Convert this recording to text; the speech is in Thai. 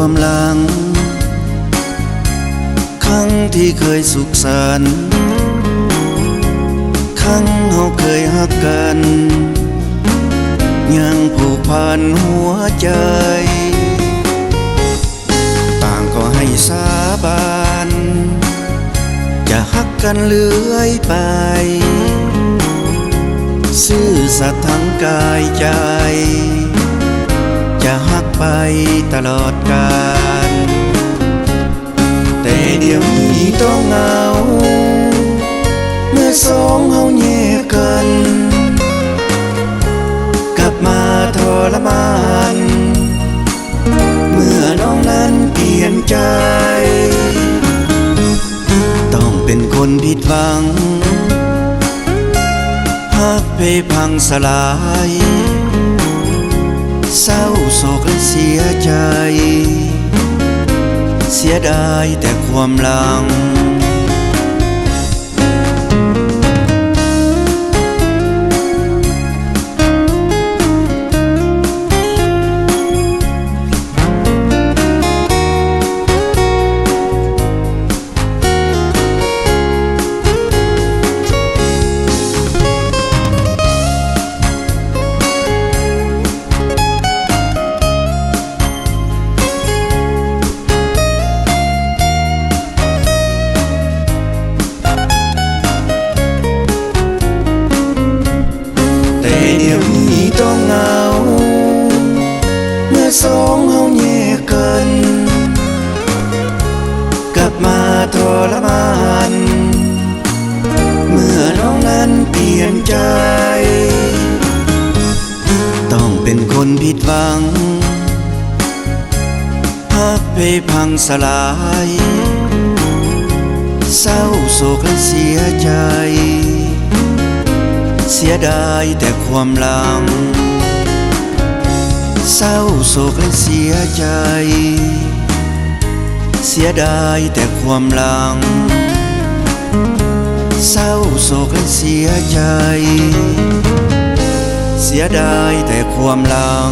ความหลังครั้งที่เคยสุขสันต์ครั้งเฮาเคยฮักกันยังผูกพันหัวใจต่างก็ให้สาบานจะฮักกันเรื่อยไปซื่อสัตย์ทั้งกายใจจะฮักไปตลอดกาลแต่เดี๋ยวนี้ต้องเหงาเมื่อสองเฮาแยกกันกลับมาทรมานเมื่อน้องนั้นเปลี่ยนใจต้องเป็นคนผิดหวังฮักเพพังสลายเศร้าโศกและเสียใจเสียดายแต่ความหลังเดี๋ยวนี้ต้องเหงาเมื่อสองเฮาแยกกันกลับมาทรมานเมื่อน้องนั้นเปลี่ยนใจต้องเป็นคนผิดหวังฮักเพพังสลายเศร้าโศกและเสียใจเสียดายแต่ความหลังเศร้าโศกและเสียใจเสียดายแต่ความหลังเศร้าโศกและเสียใจเสียดายแต่ความหลัง